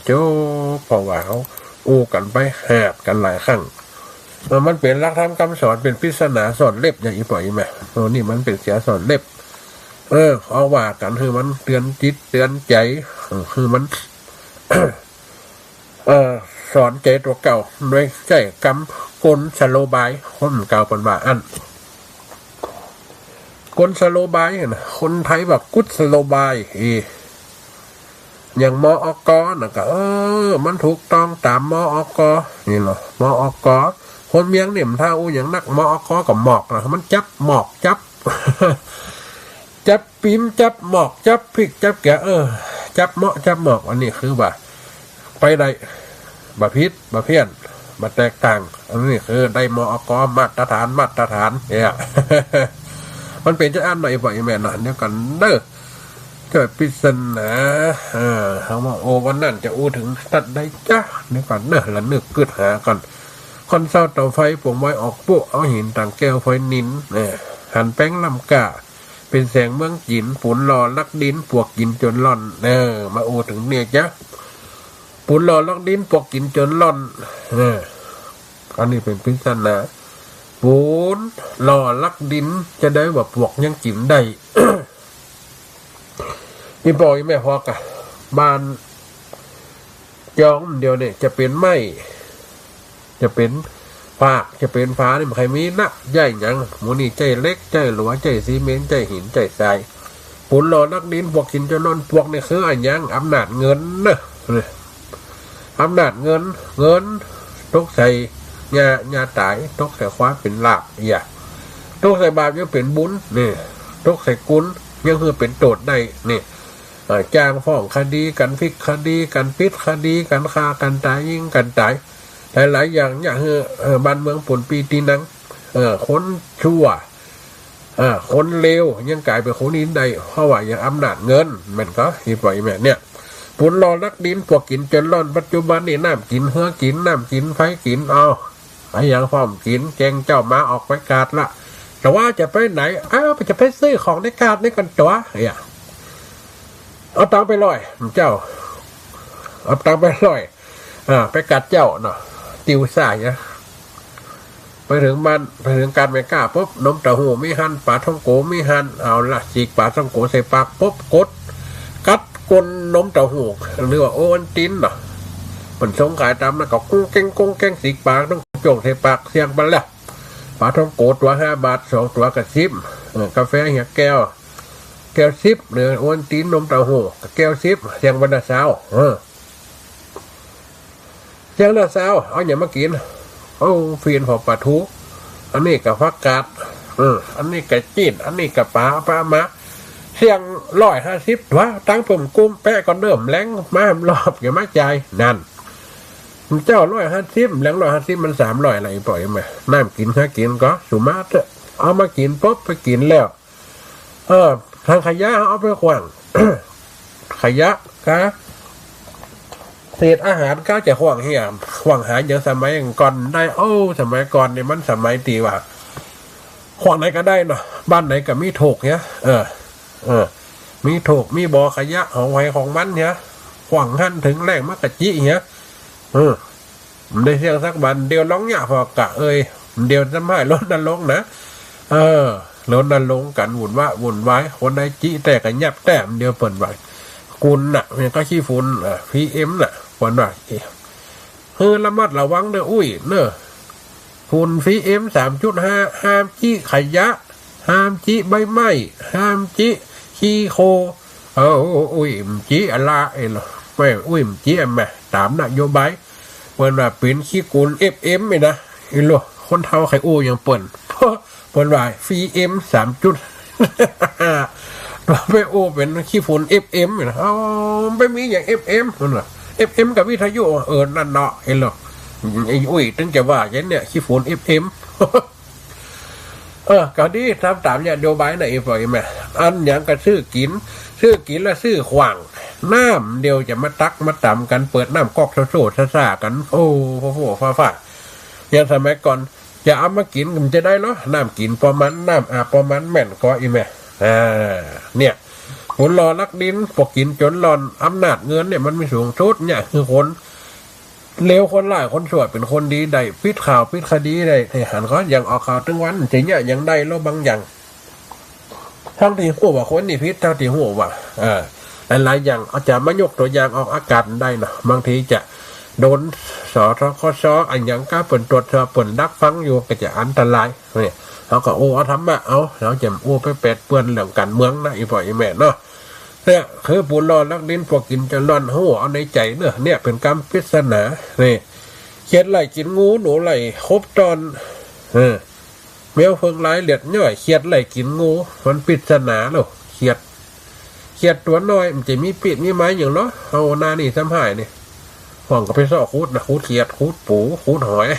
โจ้เพราะว่าเขาอู้กันไปแหบกันหลายครั้งมันเป็นหลักธรรมคำสอนเป็นปริศนาสอนเล็บอย่างอีปล่อยแม่นี่มันเป็นเสียสอนเล็บเอาว่ากันคือมันเตือนจิตเตือนใจคือมัน สอนใจตัวเก่าด้วยใจกำกลสโลบายคนเก่าเป็นว่าอันกลสโลบายนะคนไทยแบบกุศสโลบายอย่างมอกนะก็มันถูกต้องตามมอกนี่เหรอมอกคนเมียงเนี่ยมันท่าอู้อย่างนักมอกกับหมอกนะมันจับหมอกจับ จับปีมจับหมอกจับพริกจับแกจับเหมาะจับหมอกอันนี้คือว่าไปได้บะพิษบะเพี้ยนบะแตกต่างอันนี้คือได้มอกมาตรฐานเนี่ย มันเป็นจะอ่านหน่อยบ่อยแม่นานเนี่ยกันเด้อเกิดปริศนาเขาว่าโอ้วันนั้นจะอู้ถึงตัดได้จ้าเนี่ยกันเด้อละนึกกึดหากันคนเศร้าเตาไฟผมไว้ออกปุ๊เอาหินต่างแก้วไฟนินหันแป้งลำกาเป็นแสงเมืองจินฝุ่นหล่อลักดินปวกกินจนร่อนมาโอ้ถึงเนี่ยจ้ะฝุ่นหล่อลักดินปวกกินจนร่อนอันนี้เป็นปริศนาปูนหล่อลักดินจะได้แบบปวกยังกินได้ นี่บอกแม่พอกะบ้านจองเดียวเนี่ยจะเป็นไม้จะเป็นฝากจะเป็นฟ้านี่มันใครมีนะใหญ่ยังหมูนี่ใจเล็กใจหลวใจซีเมนต์ใจหินใจทรายปูนหล่อลักดินปวกกินจนร่อนปวกเนี่ยคืออันยังอำนาจเงินนะอำนาจเงินตกใส่ญาตายตกใส่ความเป็นลาบตกใส่บาปยังเป็นบุญนี่ตกใส่กุลยังคือเป็นโจทย์ได้นี่จ้างฟ้องคดีกันฟิกคดีกันปิดคดีกันฆ่ากันตายยิงกันตายหลายอย่างอย่างบ้านเมืองปุ่นปีตีนังคนชั่วคนเลวยังกลายเป็นคนนี้ได้เพราะว่าอย่างอำนาจเงินมันก็ฮีปล่อยแม่เนี่ยปุ่นรอลักดินพวกกินจนร่อนปัจจุบันนี่น้ำกินเฮือกินน้ำกินไฟกินเอาไอ้ยังฟ้อมกินแกงเจ้ามาออกไปกาดละแต่ว่าจะไปไหนจะไปซื้อของในกาดนี่กันตัวเอาตังไปลอยเจ้าเอาตังไปลอยไปกัดเจ้าเนาะติวสายนะไปถึงบ้านไปถึงการไม่กล้าปุ๊บนมเต้าหู้ไม่หั่นปลาท่องโกไม่หั่นเอาละจีกปลาท่องโกใส่ปากปุ๊บกัดก้นนมเต้าหู้หรือว่าโอวันตินเนาะมันสงขายตามแล้วก็กุ้งแกงสีปากต้องโจกใส่ปากเสียงไปแล้วปลาท่องโกตัว5 บาท2 ตัวกับ10กาแฟเหี่ยแก้ว10หรือโอวันตินนมเต้าหู้แก้ว10เสียงวันละเช้าเสียงละเช้าเอาอย่ามากินเอาฟีนพอปลาทูอันนี้กับฟักกาดอันนี้กับจีนอันนี้กับปลามาเสียง150ว่าตั้งผมกุ้มแปะก่อนเดิมแรงมารอบอย่ามาใจนั่นเจ้า150แรง150มัน300อะไรปล่อยมาน้ำกินกินก็สุมาเถอะเอามากินปุ๊บไปกินแล้วทางขยะเอาไปขวาง ขยะก็เศษอาหารก็จะขวางเหี้ยขวางหาอย่างสมัยก่อนได้สมัยก่อนเนี่ยมันสมัยตีว่าขวางไหนก็ได้เนาะบ้านไหนก็มีโถกเนี่ยมีโถกมีบ่อขยะของไว้ของมันเนี่ยขวางหันถึงแรงมากกะจิเนี่ยได้เสียงสักบันเดียวร้องหยาพอกะเดียวจะไม่ลดดันลงนะลดดันลงกันวุ่นวายคนได้จิแต่กันยับแต้มเดียวเปิดไว้กุลน่ะมันก็ขี้ฝุ่นPMน่ะคนว่าระมัดระวังเด้อเนอะฝุ่นPM 3.5ห้ามจี้ขยะห้ามจี้ใบไม้ห้ามจี้ขี้โคจี้อะไรเหรอไม่จี้แม่ตามนโยบายเปิดว่าเป็นขี้กุล FM ไหมนะเหรอคนเท่าใครยังเปิดเปิดว่าPM 3.5เราไปเป็นขี้ฝุ่น FM นะไปมีอย่าง FM นั่นแหละ FM กับวิทยุนั่นเนาะเห็นหรอถึงจะว่าอย่างเนี้ยขี้ฝุ่น FM ก็ดีตามเนี่ยโยบายไหนปล่อยแม่อันอย่างก็ซื้อกินแล้วซื้อขวางน้ำเดียวจะมาตักมาตำกันเปิดน้ำก๊อกโซ่ซ่ากันฟ้าอย่างสมัยก่อนจะเอามากินมันจะได้เหรอน้ำกินประมาณน้ำอาบประมาณแม่นก็อีแม่เนี่ย คนรอลักดินปกกินจนหลอนอำนาจเงินเนี่ยมันไม่สูงสุดเนี่ยคือคนเลวคนร้ายคนชั่วเป็นคนดีได้ปิดข่าวปิดคดีได้ไอ้หันเขาอย่างออกข่าวทั้งวันจริงเนี่ยยังได้แล้วบางอย่างทั้งที่หัวว่าคนนี่พิษทั้งที่หัวว่าหลายอย่างอาจจะมายกตัวอย่างออกอากาศได้นะบางทีจะโดนสอทคสอันอย่างก้าเปิดตรวจสอบเปิดดักฟังอยู่ก็จะอันตรายเนี่ยเขาก็เอาทำมาเอาเราจะไปแปดเปื้อนเรื่องการเมืองนะอีพ่ออีแม่เนาะเนี่ยคือปูรอลักดินพวกกินจะร่อนหัวเอาในใจเนี่ยเป็นกรรมปริศนาเนี่ยเขียดไหลกินงูหนูไหลครบตอนแมวเฟิงร้ายเหลียดย่อยเขียดไหลกินงูมันปริศนาหรอเขียดตัวน้อยมันจะมีปีกมีไม้อย่างเนาะเอาหน้านี่ซ้ำหายนี่ห้องก็ไปซ่อคูดนะคูดเขียดคูดปูคูดหอย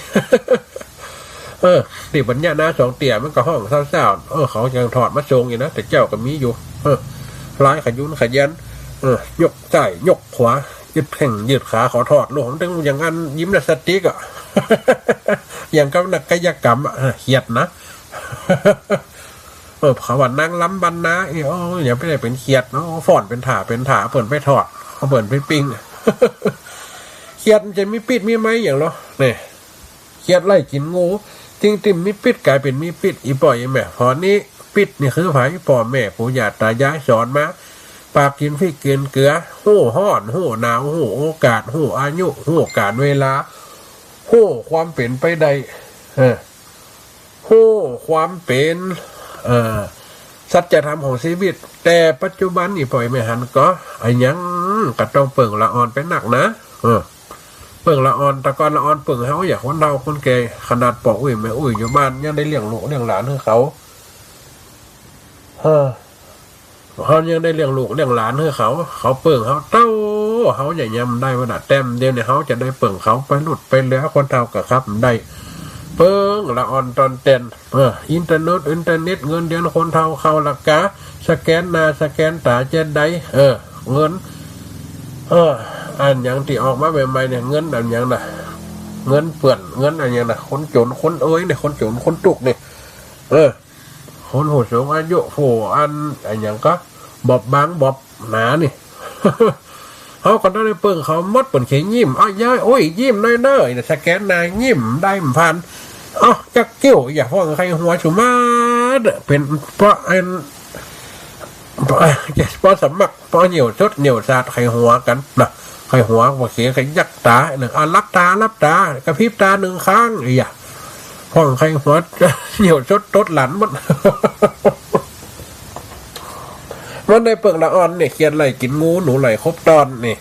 ติบัญญาหน้าสองเตี่ยมันก็ห้องเศร้าๆเขายังถอดมาโจงอยู่นะแต่เจ้าก็มีอยู่ร้ายขยุนขยันยกใต้ยกขวายืดแข่งยืดขาขอถอดลูกของตึงอย่างนั้นยิ้มนะสติ๊กอ่ะอย่างกับนักกายกรรมเขียดนะเขาว่านั่งล้ำบันนะอย่าไปได้เป็นเขียดเนาะฝอนเป็นถาเปิดไปถอดเขาเปิดไปปิ้งเขียดจะมีปิดมีไหมอย่างเนาะเนี่ยเขียดไล่กินงูจริงๆมีปิดกลายเป็นมีปิดอีปล่อยแม่พอนี้ปิดนี่คือผายพ่อแม่ปู่ย่าตายายสอนมาปากกินฟิกกินเกลือหู้ห้อนหู้หนาวหู้โอกาสหู้อายุหู้การเวลาหู้ความเป็นไปใดหู้ความเป็นสัจธรรมของชีวิตแต่ปัจจุบันอีปล่อยแม่หันก็ไอ้ยังก็ต้องเปิ่งละอ่อนไปหนักนะเปิ่งละอ่อนตะกอนละอ่อนเปิ่งเขาอยากคนเราคนแก่ขนาดปอกแม่อยู่บ้านยังได้เลี้ยงลูกเลี้ยงหลานให้เขาเขายังได้เลี้ยงลูกเลี้ยงหลานให้เขาเปิ่งเขาเต้าเขาใหญ่ยำได้ว่าแต้มเดียวเนี่ยเขาจะได้เปิ่งเขาไปหลุดไปเหลือคนเท่ากับครับได้เปิ่งละอ่อนตอนเต้นอินเทอร์เน็ตเงินเดือนคนเท่าเขาหลักกะสแกนหน้าสแกนตาเจ็ดได้เงินอันอย่างที่ออกมาใหม่ๆเนี่ยเงินอันอย่างน่ะเงินเปื่อนเงินอันอย่างน่ะคนจนคนเนี่ยคนจนคนตุกเนี่ยคนหัวสูงอายุโผอันอย่างก็บอบบางบอบหนานี่ เขาก็ได้เปิ่งเขามดเปิ่นเขียยิ้มย้ายโอ้ยยิ้มน้อยๆสแกนนายยิ้มได้พันจักเกี้ยวอย่าฟ้องใครหัวฉุมาเป็นเพราะเพราะสมัครเพราะเหนียวชดเหนียวสาดใครหัวกันนะใครหัวว่าเขียใครยักตาหนึ่งรับตากระพริบตาหนึ่งข้างอย่าห้องใครหัวเหนียวชดตดหลันมันวันในเปิงละอ่อนเนี่ยเขียนไหลกินงูหนูไหลครบตอนนี่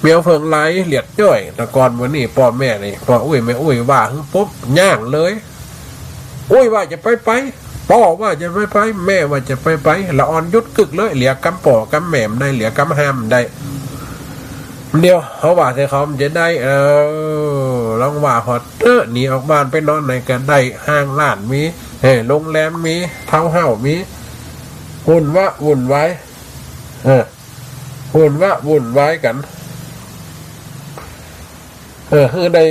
เมียวเพิงไหลเหลียดย่อยตะกอนวันนี้พ่อแม่นี่พ่อแม่ว่าปุ๊บย่างเลยว่าจะไปพ่อว่าจะไปแม่ว่าจะไปละอ่อนยุดกึกเลยเหลียกำป่อกำแหม่มได้เหลียกำห้ามได้เดียวเขาว่าใส่เขาจะได้ลองว่าพอหนีออกบ้านไปนอนในกันได้ห้างร้านมีโรงแรมมีเท้าเห่ามีหุ่นว่าวุ่นไว้หุ่นว่าวุ่นไว้กันคือได้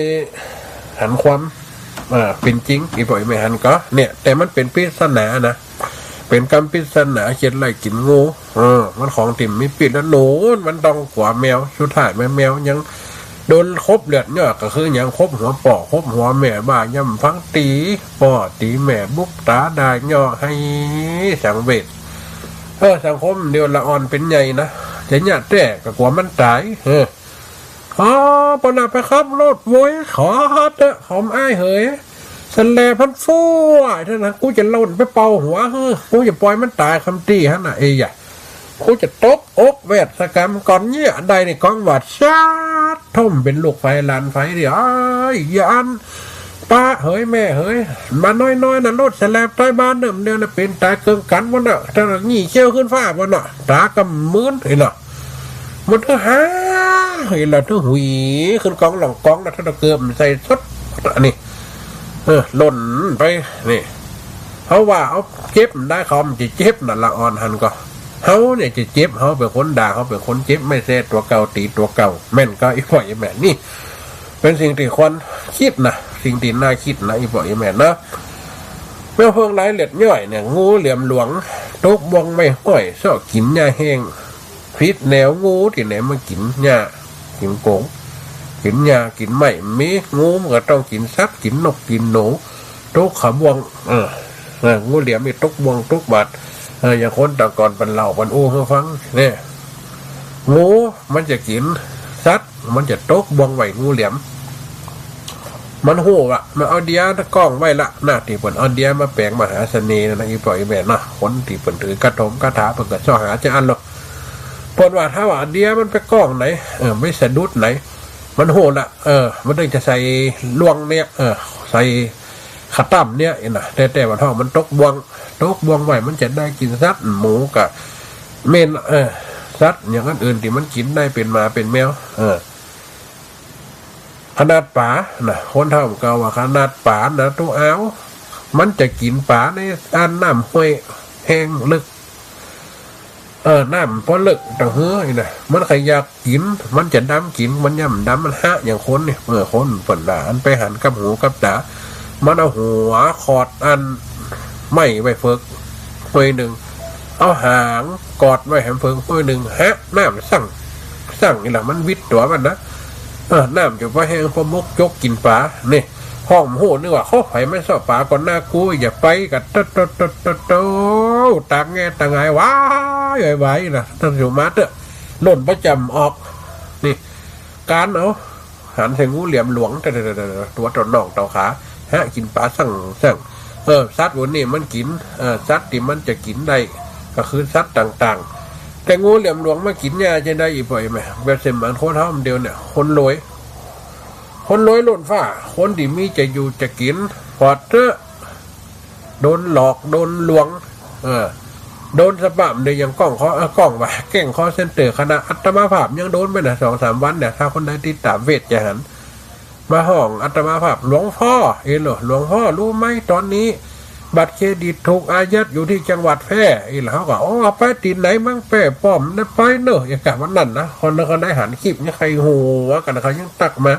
หันความเป็นจริงอีปล่อยไม่หันก็เนี่ยแต่มันเป็นปริศนานะเป็นกรรมปริศนาเขียนไหลกินงูมันของติ่มมีปิดแล้วหนูมันต้องขวาแมวสุดท้ายแมวยังโดนครบเลือดเนี่ยก็คือยังครบหัวปอกครบหัวแม่บ้าย่ำฟังตีป่อตีแม่บุกตาได้ย่อให้สังเวชสังคมเดียวละอ่อนเป็นใหญ่นะจะหยาดแต่กับกว่ามันตายปนาไปครับรถโวยขอเถอะหอมอ้ายเหยสันแลพันฟู่ท่านนะกูจะล่นไปเป่าหัวกูจะปล่อยมันตายคำตีฮะน่ะกูจะตบอกเวทสกรรมก่อนเนี่ยใดในกองวัดชาติท่มเป็นลูกไฟลานไฟเดี๋ยวยันป้าเฮ้ยแม่เฮ้ยมาน้อยๆนะรถแสลบใต้บ้านเดิมเดียวนะเป็นตาเกิงกันวะน่ะท่านนี่เชี่ยวขึ้นฟ้าวะน่ะตากำมืนเห็นน่ะมันก็หาเห็นละทุหุยขึ้นกองหลังกองนะท่านเกิมใส่สดนี่หล่นไปนี่เขาว่าเอาเจ็บได้เขามันจะเจ็บน่ะละอ่อนหันก็เขาเนี่ยจะเจ็บเขาเป็นคนด่าเขาเป็นคนเจ็บไม่ใช่ตัวเก่าตีตัวเก่าแม่นก็อีพ่อยแม่นี่เป็นสิ่งที่คนคิดนะสิ่งที่น่าคิดนะอีพ่อยแม่นะเมื่อเพิ่งไล่เล็ดย่อยเนี่ยงูเหลี่ยมหลวงตกบวงไม่ห้อยชอบกินยาแห้ง พิษแนวงูที่ไหนมากินหญ้ากินโกงกินหญ้ากินไม้มีงูมันก็ต้องกินสัตว์กินนกกินหนูตกขบวงงูเหลี่ยมมีตกบวงตกบาดอย่างคนแต่ก่อนเป็นเหล่าเป็นอู้เขาฟังเนี่ยงูมันจะกินสัตว์มันจะตกบวงไหวงูเหลี่ยมมันโหละมันเอาเดียตะก้องไว้ละหน้าที่เปิดเอาเดียมาแปลงมหาเสน่ห์นะอีปล่อยแม่นะคนที่เปิดถือกระถมกระถาเปิดกระช่อหาจะอันหรอกผลว่าถ้าว่าเดียมันไปก้องไหนไม่สะดุดไหนมันโหละมันต้องจะใส่ลวงเนี่ยใส่ขตั้มเนี่ยนะแต่ว่าท้องมันตกบวงไหวมันจะได้กินสัตว์หมูกับเมนสัตว์อย่างอื่นที่มันกินได้เป็นหมาเป็นแมวขนาดป่านะคนเท่าเก่าว่าขนาดป่านะตัวเอามันจะกินป่าในอันน้ำห้วยแห้งลึกน้ำพอลึกแต่เฮ้ยนะมันใครอยากกินมันจะดำกินมันย่ำดำมันฮะอย่างคนเนี่ยคนเปิดด่าอันไปหันกับหูกับตามันเอาหัวขอดอันไม่ไว้เฟิกห้วยหนึ่งเอาหางกอดไว้แหมเฟิกห้วยหนึ่งฮะน้ำสั่งนี่แหละมันวิดตัวมันนะน้ำจะว่าแห้งพอมกจกกินปลาเนี่ยห้องโหนึกว่าเขาไผ่ไม่ชอบปลาก่อนหน้ากูอย่าไปกับโตตางแงตางไงว้ายไว้นะท่านผู้ชมมาเถอะหล่นประจำออกนี่การเอาหันใส่งูเหลี่ยมหลวงแต่ตัวตนนองเต่าขาฮะกินปลาสั่งสัตว์วันนี้มันกินสัตว์ที่มันจะกินได้ก็คือสัตว์ต่างๆแต่งูเหลี่ยมหลวงมากินยาจะได้อีกบ่อยไหมแบบเสมันโคตรเท่าเดียวเนี่ยคนรวยหล่นฝ้าคนที่มีจะอยู่จะกินพอเถอะโดนหลอกโดนลวงโดนสะบัมเนี่ยยังกล้องว่าแก่งคอเซ็นเตอร์คณะอัตมาภาพยังโดนไปนะ2-3 วันเนี่ยถ้าคนใดติดตามเวทจะหันมาห้องอัตมาภาพหลวงพ่อหลวงพ่อรู้ไหมตอนนี้บัตรเครดิตถูกอายัดอยู่ที่จังหวัดแพร่เขาก็ไปติดไหนมั่งแพร่ป้อมได้ไปเนอะอย่างกับวันนั้นนะคนได้หันคลิปนี่ใครหัวกันเขายังตักมา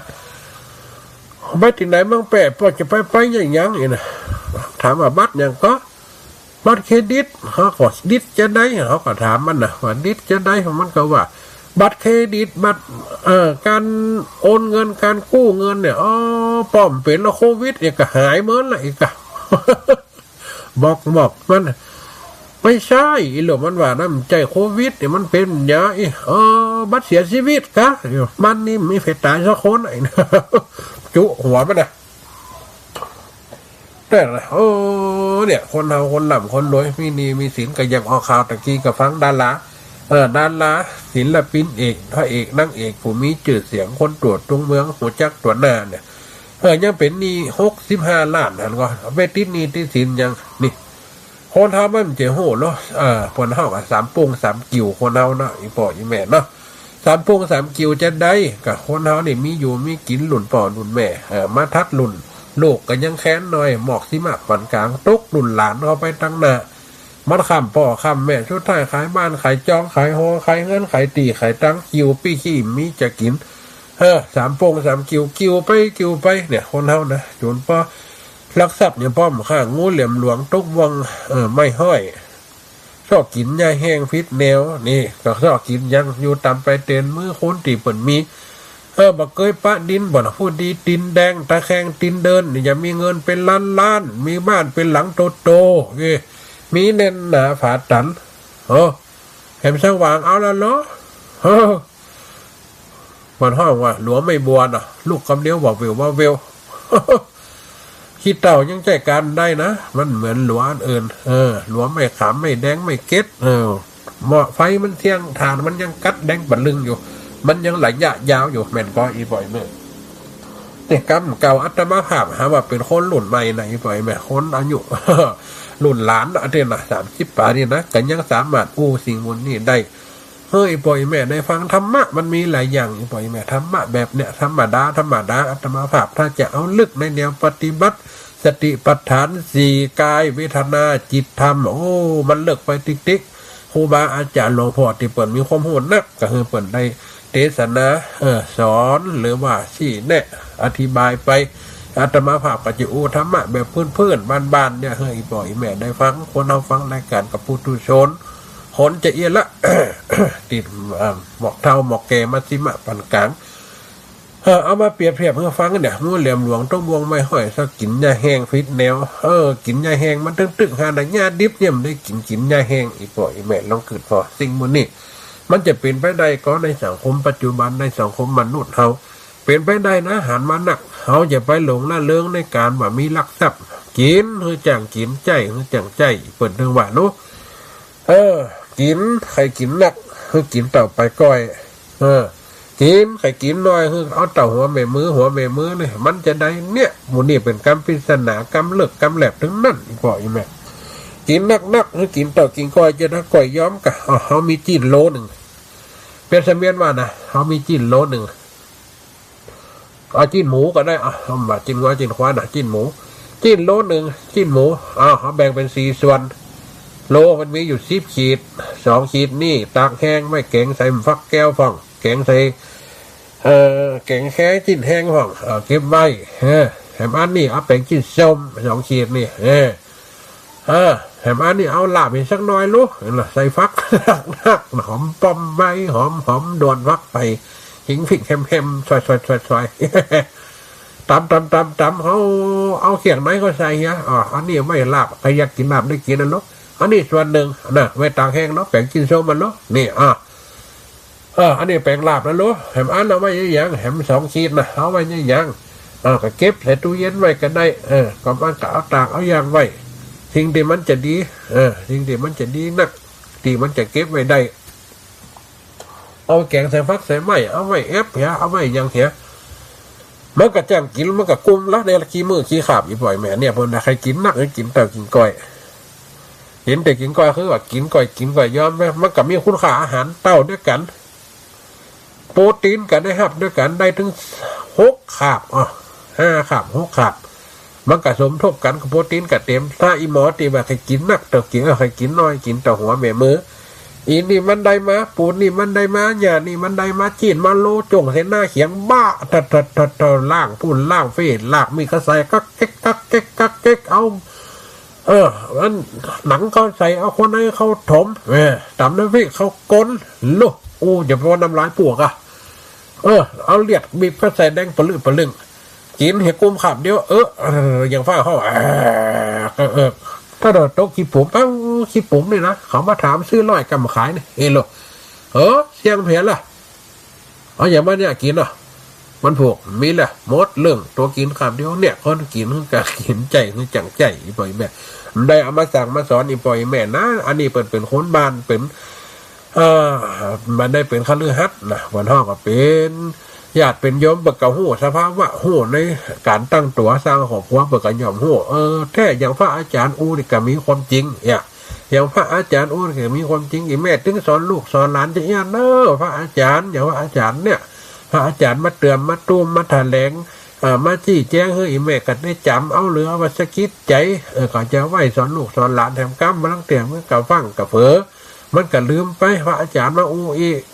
ไปติดไหนมั่งแพร่ป้อจะไปอย่างนะถามว่าบัตรอย่างก็บัตรเครดิตเขาก็ดิสจะได้เขาก็ถามมันนะว่าดิสจะได้ของมันก็ว่าบัตรเครดิตบัตรการโอนเงินการกู้เงินเนี่ยป้อมเป็นแล้วโควิดเอกหายเหมือนละเอกบอกมันไม่ใช่หรอกมันว่าน้ำใจโควิดเนี่ยมันเป็นยาบัตรเสียชีวิตกะมันนี่มีเฟตตายสักคนไหนนะจุหัวมันนะแต่เนี่ยคนเราคนหล่ำคนรวยมีศีลกับยังออกข่าวตะกี้กับฟังดาราศิลปินเอกพระเอกนางเอกผู้มีชื่อเสียงคนตรวจตรงเมืองหัวจักตัวหน้าเนี่ยยังเป็นนี่65 ล้านนั่นก็ไปติดนี่ติดสินยังนี่คนเท่ามันเจ๋อโหเนาะคนเท่ากับ3 ปุ้ง 3 กิ่วคนเท่าเนาะอีป่ออีแม่เนาะ3 ปุ้ง 3 กิ่วจะได้กับคนเท่านี่มีอยู่มีกินหลุ่นป่อหลุ่นแม่มาทัดหลุ่นลูกก็ยังแค้นหน่อยหมอกสิมากปันกลางตกหลุ่นหลานเขาไปตั้งหน้ามันคำพ่อคำแม่ชุดท้ายขายบ้านขายจองขายหอขายเงินขายตีขายตั้งกิ่วปี้ขี้มีจะกิน3 ปุ้ง 3 กิ่วไปเนี่ยคนเท่านะจนพ่อลักทรัพย์เนี่ยป้อมข้างงูเหลี่ยมหลวงตกวังไม่ห้อยชอบกินยาแห้งพิษแนวนี่ก็ชอบกินยังอยู่ตามไปเต็นมือคนตีเปิ่นมีบักเกยปะดินบ่นะพูดดีตินแดงตะแคงตินเดินนี่จะมีเงินเป็นล้านมีบ้านเป็นหลังโตมีเน้นหนาฝาตันเห็นสว่างเอาแล้วเนาะมันห้องว่าหลวงไม่บัวน่ะลูกคำเดียวบอกเวลขี้เต่ายังใจการได้นะมันเหมือนหลวงอื่นหลวงไม่ขามไม่แดงไม่เก็ดหม้อไฟมันเที่ยงฐานมันยังกัดแดงบัดลึงอยู่มันยังไหลยาวอยู่แม่นก็อีบ่อยเมื่อแต่กำเก่าอัตมาภาพหาว่าเป็นคนหลุ่นใหม่ไหนบ่อยแม่คนอายุหลุ่นหลานอันเดียนะ30 ปีนี่นะกันยังสามารถอู้สิ่งมูลนี่ได้เฮ้ยบ่อยแม่ได้ฟังธรรมะมันมีหลายอย่างอีบ่อยแม่ธรรมะแบบเนี้ยธรรมดาอัตมาภาพถ้าจะเอาลึกในแนวปฏิบัติสติปัฏฐาน4กายเวทนาจิตธรรมมันเลิกไปติ๊กครูบาอาจารย์หลวงพ่อที่เปิดมีความโหดนักก็คือเปิดได้เทศนาสอนหรือว่าชี้แนะอธิบายไปอาตมาภาพปัจจุบันธรรมะแบบเพื่อนบ้านๆเนี่ยเฮ้ยบ่อยแม่ได้ฟังคนเราฟังรายการกับปุถุชน หนจะเอียนละ ติดหมอกเทาหมอกแกมัซิมะปันกลางเอามาเปรียบเทียบเพื่อฟังกันเนี่ยงูเหลี่ยมหลวงต้องบวงไม่ห้อยสักกินยาแห้งฟิตแนวกินยาแห้งมันตึกหาหนังยาดิบเนี่ยมันได้กินยาแห้งอีกปล่อยแม่ลองเกิดพอสิ่งมันนี่มันจะเป็นไปได้ก็ในสังคมปัจจุบันในสังคมมนุษย์เขาเป็นไปได้นะหันมาหนักเขาจะไปหลงละเลิงในการว่ามีลักทรัพย์กินคือจังกินใจคือจังใจเปิดเรื่องว่านุกินใครกินหนักคือกินเต่าไปก้อยกินใครกินน้อยคือเอาเต่าหัวแม่มือเนี่ยมันจะได้เนี่ยหมูนี่เป็นกรรมปริศนากรรมเลิกกรรมแหลบถึงนั่นอีกบ่อยแม่กินนักคือกินเต่ากินก้อยจะได้ก้อยย้อมกะเขามีจีนโลหนึ่งเป็นเสมียนว่านะเขามีจีนโลหนึ่งเอาจีนหมูก็ได้เอามาจีนวัวจีนควายนะจีนหมูจีนโลหนึ่งจีนหมูเขาแบ่งเป็น4 ส่วนโลมันมีอยู่10 ขีด2 ขีดนี่ตากแห้งไม่แกงใส่ฟักแก้วฟ่องแกงใส่แกงแค่จิ้นแห้งฟ่องเก็บไว้แหมอันนี้เอาแป้งจิ้นส้ม2 ขีดนี่แหมอันนี้เอาลาบไปสักน้อยลูกใส่ฟักนักหอมป้อมใบหอมโดนฟักไปหิงฟิกแฮมซอยตำเขาเอาเขียงไหนก็ใส่เงี้ยอันนี้ไม่ลาบใครอยากกินลาบได้กินนะลูกอันนี้ส่วนหนึ่งนะไว้ตากแห้งเนาะแป้งจิ้นส้มมันเนาะนี่อันนี้แป้งลาบนะลูกแหมอันเอาไว้ยังแหม2 ขีดนะเอาไว้ยังก็เก็บใส่ตู้เย็นไว้กันได้ก็มันก็เอาตากเอายางไว้สิ่งที่มันจะดีสิ่งที่มันจะดีนักที่มันจะเก็บไว้ได้เอาแกงใส่ฟักใส่ไม้เอาไว้เอฟเหี้ยเอาไว้ยังเหี้ยมันก็จังกินมันก็กุมแล้วในขี้มือขี้ขาบอีบ่อยแม่เนี่ยเพิ่นใครกินนักหรือกินแต่กินก้อยเห็นแต่กินก้อยคือว่ากินก้อยยอมไหมมันก็มีคุณค่าอาหารเต้าด้วยกันโปรตีนกันได้ครับด้วยกันได้ถึง6 ขาบ5 ขาบ6 ขาบมันก็สมทบกันกับโปรตีนกับเต็มถ้าอีหมอตีว่าใครกินนักแต่กินใครกินน้อยกินแต่หัวแม่มืออีนี่มันได้มาปูนี่มันได้มาหญ้านี่มันได้มาจีนมาโลจงเห็นหน้าเขียงบ้าถัดล่างพูนล่างเฟดลากมีกระใสกักเก๊กเอามันหนังเขาใส่เอาคนให้เขาถมตำน้ำพริกเขาก้นลูกอย่าไปว่าน้ำลายปวกเอาเลียดบีบกระใสแดงปลึงกินเห็ดกุมขับเดียวอย่างฟ้าเขาถ้าโต๊ะขี้ปุ๋มขี้ปุ๋มนี่นะเขามาถามซื้อร้อยกำขายนี่โลเสียงเพี้ยนล่ะเอาอย่างมันเนี่ยกินมันผูกมีแหละมดเรื่องตัวกินขับเดียวเนี่ยคนกินคือการกินใจคือจังใจอีปล่อยแม่ได้เอามาสั่งมาสอนอีปล่อยแม่นะอันนี้เป็นคนบ้านเป็นมันได้เป็นคฤหัสถ์นะวันห้องก็เป็นญาติเป็นยมเบิกกับหูสภาวะหูในการตั้งตัวสร้างของพวกเบิกกับยอมหูแท้อย่างพระอาจารย์นี่ก็มีความจริงอย่างพระอาจารย์นี่ก็มีความจริงอีแม่ถึงสอนลูกสอนหลานจะเนี่ยเนอะพระอาจารย์อย่างว่าอาจารย์เนี่ยพระอาจารย์มาเตือนมาตุ้มมาแถลงมาจี้แจ้งให้อีแม่กันได้จำเอาเหลือว่าสะกิดใจก็จะไหวสอนลูกสอนหลานแถมกั้มมาลังเตียงเมื่อกับฟังกับเผลอมันก็ลืมไปพระอาจารย์มา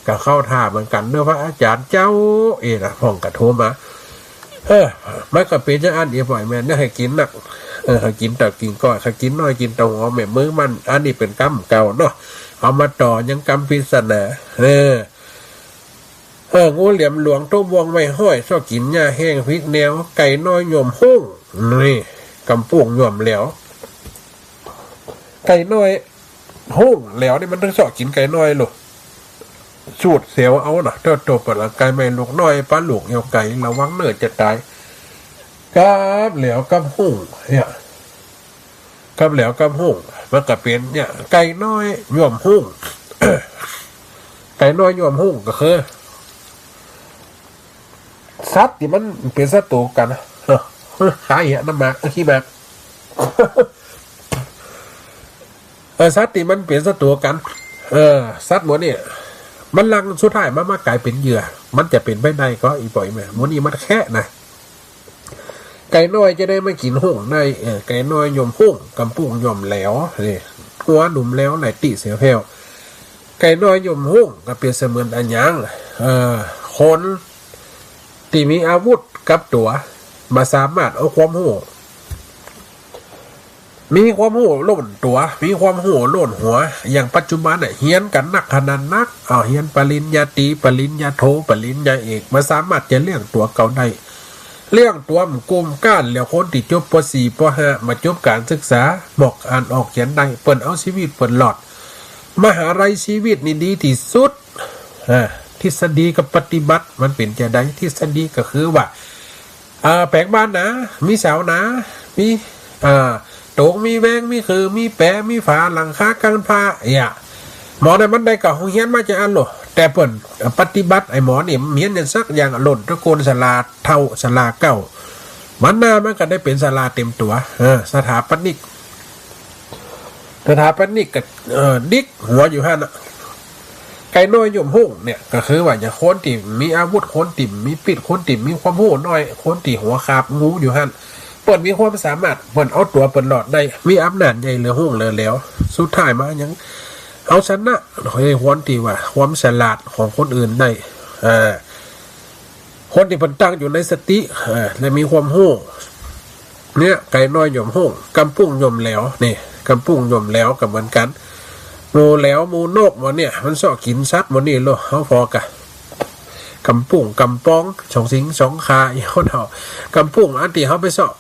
ก็เข้าท่าเหมือนกันเนอะพระอาจารย์เจ้านะพ่องกระโทรมามันก็เป็นจะอันอีบ่อยแม่เนี่ยให้กินนักให้กินแต่กินก้อยให้กินน้อยกินแต่หัวแม่มือมันอันนี้เป็นกรรมเก่าเนาะเอามาต่อยังกรรมปริศนางูเหลี่ยมหลวงต้มวงไม่ห้อยชอบกินหญ้าแห้งพริกแนวไก่น้อยหย่อมหุ้งนี่กำปุ่งหย่อมเหลวไก่น้อยหุ้งเหลวนี่มันต้องชอบกินไก่น้อยหรอสูดเสียวเอาน่ะเจ้าตัวเปิดร่างกายไม่ลูกน้อยป้าลูกเหี่ยวไก่ระวังเนื้อจะตายกับเหลวกับหุ้งเนี่ยกับเหลวกับหุ้งมันก็เป็นเนี่ยไก่น้อยหย่อมหุ้ง ไก่น้อยหย่อมหุ้งก็คือสัตว์ที่มันเป็นศัตรูกันขายเหรอน้ำหมากขี้หมากสัตว์ที่มันเป็นศัตรูกันสัตว์หมดเนี่ยมันลังสุดท้ายมันมากลายเป็นเหยื่อมันจะเป็นไปได้ก็อีปล่อยแม่หมดนี้มันแค่นะไก่น้อยจะได้ไม่กินหุ่งได้ไก่น้อยยมหุ่งกำปุ้งยมแล้วนี่หัวหนุ่มแล้วไหนติเสียเพลไก่น้อยยมหุ่งก็เปรียบเสมือนอันยังคนที่มีอาวุธกับตัวมาสามารถเอาความหู มีความหูโล่นตัวมีความหูโล่นหัวอย่างปัจจุบันเฮียนกันนักขนาดนักเฮียนปริญญาตรีปริญญาโทปริญญาเอกมาสามารถจะเลี้ยงตัวเก่าได้เลี้ยงตัวมันกลุ่มก้านแล้วคนที่จบป .4 ป .5 มาจบการศึกษาบอกอ่านออกเขียนได้เปิดเอาชีวิตเปิดหลอดมหาลัยชีวิตนี่ดีที่สุดทฤษฎีกับปฏิบัติมันเป็นจะได้ทฤษฎีก็คือว่าแปลงบ้านนะมีเสานะมีโตงมีแวงมีคือมีแปะมีฝาหลังคากันผ้าหมอในมันได้กับเฮียนมาจะอันหรอแต่เปิ่นปฏิบัติไอ้หมอนี่เมียนอย่างสักอย่างหล่นตะโกนสลาเท่าสลาเก้ามันหน้ามันก็ได้เป็นสลาเต็มตัวสถาปนิกกับดิกหัวอยู่ฮะน่ะไก่น้อยยมหุ่งเนี่ยก็คือว่าอย่าคนติ่มมีอาวุธคนติ่มมีปิดคนติ่มมีความหูน้อยคนติ่หัวคาบงูอยู่ฮะเปิดมีความสามารถเปิดเอาตัวเปิดหลอดได้มีอำนาจใหญ่เหลือหุ่งเลยแล้วสุดท้ายมายังเอาชนะคนที่ว่าความฉลาดของคนอื่นได้คนที่เพิ่นตั้งอยู่ในสติและมีความหูเนี่ยไก่น้อยยมหุ่งกำปุ้งยมแล้วนี่กำปุ้งยมแล้วกับเหมือนกันหมูแล้วหมูนกมันเนี่ยมันชอบกินซัดมันนี่โลเขาพอกะกำปุ่งกำป้องสองสิงสองคาอย่างเขากำปุ่งอันที่เขาไปชอบ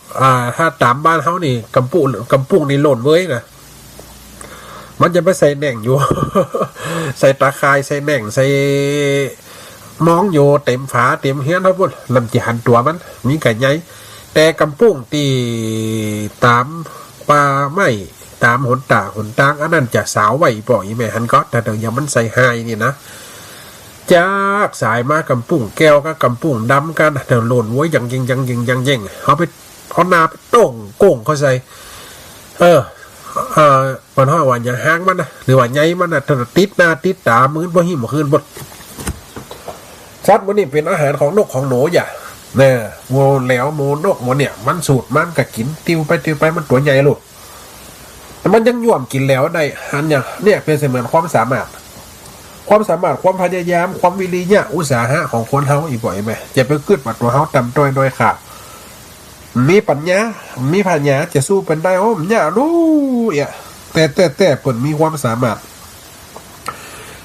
ถ้าตามบ้านเขานี่กำปุ่งนี่หล่นเว้ยนะมันจะไปใส่แหน่งอยู่ ใส่ตาคายใส่แหน่งใส่มองอยู่เต็มฝาเต็มเฮียนเขาพูดลำจีหันตัวมันมีไก่ใหญ่แต่กำปุ่งตีตามปลาไม่ตามหนตางอันนั้นจะสาวไหวปล่อยแม่ฮันก็แต่เดี๋ยวยังมันใส่ไฮนี่นะจากสายมากำปุ่งแก้วก็กำปุ่งดำกันเดี๋ยวหล่นไว้ยังเขาไปเอานาไปต้งโก่งเขาใส่มันห้อยว่าอย่างห้างมันนะหรือว่าไงมันนะติดหน้าติดตามือบ่หิมคืนบดชัดมันนี่เป็นอาหารของนกของหนูอย่าเนี่ยโมแล้วโมนกโมเนี่ยมันสูตรมันก็กินติวไปมันตัวใหญ่ลูกมันยังย่วมกินแล้วได้อันอย่างเนี่ยเป็นเสมือนความสามารถความพยายามความวิริยะอุตสาหะของคนเฮาอีกบ่อยไหมจะไปขึ้นปัดตัวเฮาตำโดยขาดมีปัญญาจะสู้เป็นได้โอ้มเนี่ยรู้แต่เปิดมีความสามารถ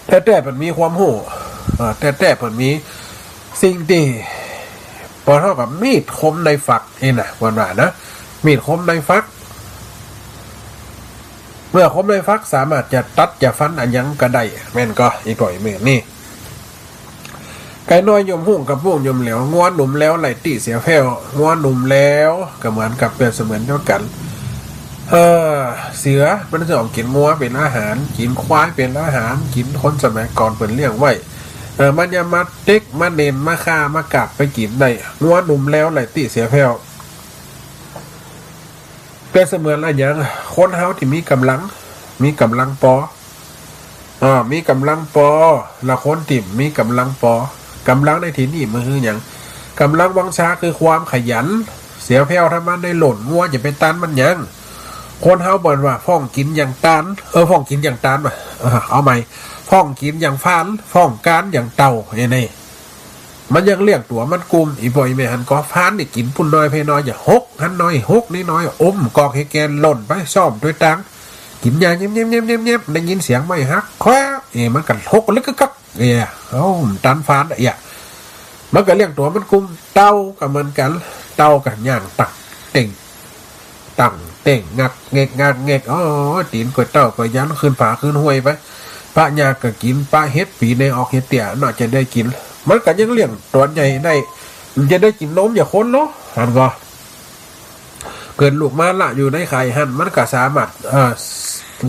แต่เปิดมีความโหแต่เปิดมีสิ่งที่พอเท่ากับมีดคมในฝักนี่นะว่านะมีดคมในฝักเมื่อคมในฟักสามารถจะตัดจะฟันอันยังก็ได้แม่นก็อีปล่อยแม่นี่ไก่น้อยยมหุ่งกับพวกยมแล้วง้อหนุ่มแล้วไหลตีเสียแผ่วง้อหนุ่มแล้วก็เหมือนกับเปรียบเสมือนเดียวกันเสือมันจะออกกินงัวเป็นอาหารกินควายเป็นอาหารกินคนสมัยก่อนเป็นเลี้ยงไว้มันยามาเด็กมาเน้นมาฆ่ามากลับไปกินได้ง้อหนุ่มแล้วไหลตีเสียแผ่วเป็นเสมือนอะไรอย่างคนเฮาที่มีกำลังมีกำลังปอละคนติ่มมีกำลังปอกำลังในที่นี่มันคืออย่างกำลังวังชาคือความขยันเสียแผ่วถ้ามันได้หล่นงัวจะไปตันมันยังคนเฮาบ่นว่าฟ้องกินอย่างตันฟ้องกินอย่างตันว่ะเอาใหม่ฟ้องกินอย่างฟานฟ้องการอย่างเต่านี่มันยังเรียกตัวมันกุมอีบ่อยแม่หันก็ฟานนี่กินปุ่นน้อยเพน้อยอย่าหกหันน้อยหกนิดน้อยอมกอกให้แกนหล่นไปซ่อมด้วยตังกินยาเงียบได้ยินเสียงไม่ฮักแควมันกันหกลึกกักตันฟานมันก็เรียกตัวมันกุมเต่ากับมันกันเต่ากันย่างตักเต่งงักเงกตีนก๋วยเต่าก๋วยยันขึ้นฝาขึ้นห้วยไปปะยาก็กินปะเฮ็ดปีในออกเฮ็ดเตี่ยน่าจะได้กินมันก็ยังเลี้ยงตัวใหญ่ได้จะได้กินนมอย่าคนเนาะหันก็เกิดลูกมาละอยู่ในไข่หันมันก็สามารถ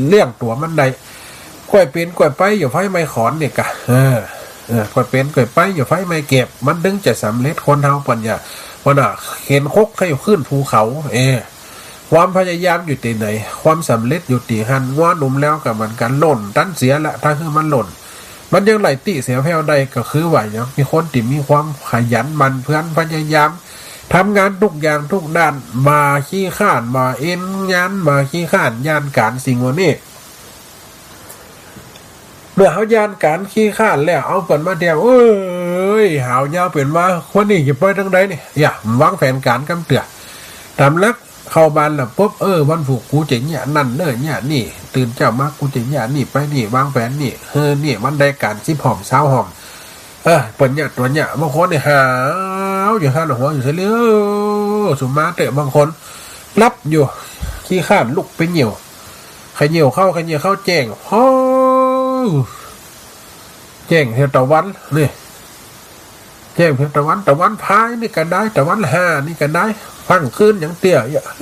เลี้ยงตัวมันได้กล้วยเป็นกล้วยไปอยู่ไฟไม่ขอนเนี่ยกะกล้วยเป็นกล้วยไปอยู่ไฟไม่เก็บมันดึงจะสำเร็จคนเฮาปัญญาวันน่ะเห็นคกให้ขึ้นภูเขาความพยายามอยู่ที่ไหนความสำเร็จอยู่ที่หันว่าหนุ่มแล้วกับมันกันหล่นตั้นเสียละถ้าคือมันหล่นมันยังไหลติเสียแผ่วใดก็คือว่าอย่างมีคนที่มีความขยันมันเพื่อนพยายามทำงานทุกอย่างทุกด้านมาขี้ข้านมาเอ็นยันมาขี้ข้านยานการสิ่งนี้เมื่อเขายานการขี้ข้านแล้วเอาเปิดมาเดียวหาวยาวเป็นว่าคนนี้จะไปทางใดนี่อย่าวางแผนการกำเตือตามลัก เข้าบ้านแล้วปุ๊บวันผูกกูจะเนี่ยนั่นเนี่ยนี่ตื่นเจ้ามากูจะเนี่ยนี่ไปนี่วางแผนนี่นี่มันได้การ10 หอม20 หอมเปิดเนี่ยตัวเนี่ยบางคนเนี่ยหาวอยู่ข้างหัวอยู่เฉลียวสุมาเตะบางคนรับอยู่ขี้ข้านลุกไปเหนียวใครเหนียวเข้าแจ้งแจ้งเทวตะวันนี่แจ้งเทวตะวันพายนี่กันได้ตะวัน5นี่กันได้ฟังขึ้นอย่างเตี้ย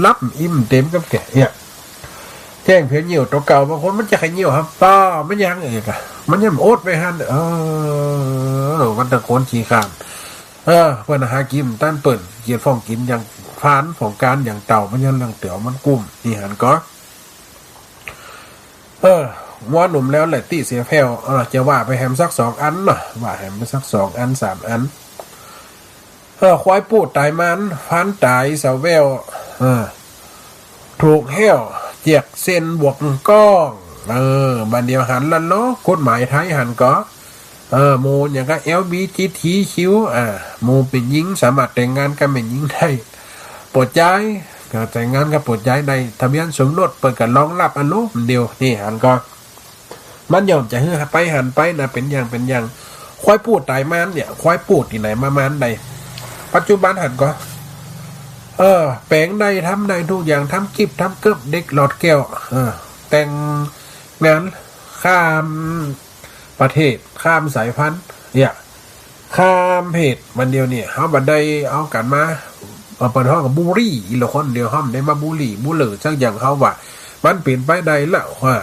รับอิ่มเต็มกับแก่เนี่ยแจ้งเพียงเหนียวตัวเก่าบางคนมันจะใครเหนียวครับป้าไม่ยังเอกมันยังโอ๊ตไปฮันมันตะโกนขี้ข้านเพื่อนหากินต้านเปิดเกียรฟ้องกินอย่างฟานของการอย่างเต่ามันยังเรื่องเตี๋ยวมันกุ้มนี่หันก็ว่าหนุ่มแล้วแหละตีเสียแผ่วจะว่าไปแฮมสัก2 อันเนาะว่าแฮมไปสัก2 อัน3 อันควายปูดตายมันฟันตายเสาแววถูกแห้วเจียกเส้นบวกก้องบันเดียวหันละเนาะกฎหมายไทยหันก็โมอย่างก็ LGBTQ โมเป็นหญิงสามารถแต่งงานกันเป็นหญิงได้ปลดใจแต่งงานกับปลดใจในทะเบียนสมรสเปิดกันรองรับอนุเดียวนี่หันก็มันยอมจะให้ไปหันไปนะเป็นอย่างควายปูดตายมันเนี่ยควายปูดที่ไหนมามันใดปัจจุบันหันก็แปลงใดทำใดทุกอย่างทำกิบทำเกือบเด็กหลอดแก้วแต่งงานข้ามประเทศข้ามสายพันธุ์เนี่ยข้ามเพศมันเดียวเนี่ยเขาบัดได้เอากันมาเปิดห้องกับบุรี่อีละคนเดียวห้องได้มาบุรี่บุเหลือจักอย่างเขาว่ามันเปลี่ยนไปใดแล้วว่า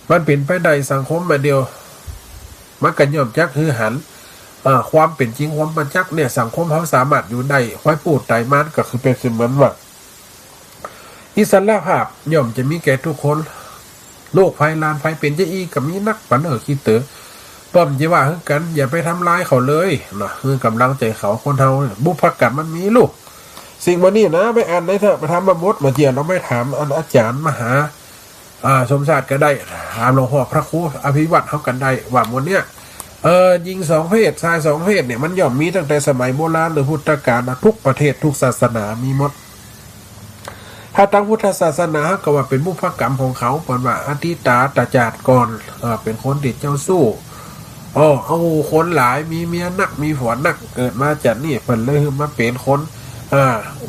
มันเปลี่ยนไปใดสังคมมาเดียวมันกันย่อมจักคือหันความเป็นจริงความประจักษ์เนี่ยสังคมเขาสามารถอยู่ได้ควายปูดไตมันก็คือเป็นเสมือนว่าอิสระภาพย่อมจะมีแก่ทุกคนโลกภัยลานภัยเป็นจะอีกับมีนักปันคิดเต๋อป้อมจะว่าคือกันอย่าไปทำร้ายเขาเลยนะคือกำลังใจเขาคนเฮาบุพกรรมมันมีลูกสิ่งวันนี้นะไปอ่านได้เถอะไปทำมาบดมาเจียนเราไม่ถามอาจารย์มหาสมศาสตร์ก็ได้ถามหลวงพ่อพระครูอภิวัตเขากันได้ว่าวันเนี้ยยิง2 เพศชาย2 เพศเนี่ยมันย่อมมีตั้งแต่สมัยโบราณหรือพุทธกาลทุกประเทศทุกศาสนามีหมดถ้าตั้งพุทธศาสนาก็ว่าเป็นบุพกรรมของเขาเปิดว่าอธิตาตาจาดก่อนเป็นคนติดเจ้าสู้เอาคนหลายมีเมียนักมีผัวนักเกิดมาจากนี่เปิดเลยมาเป็นคน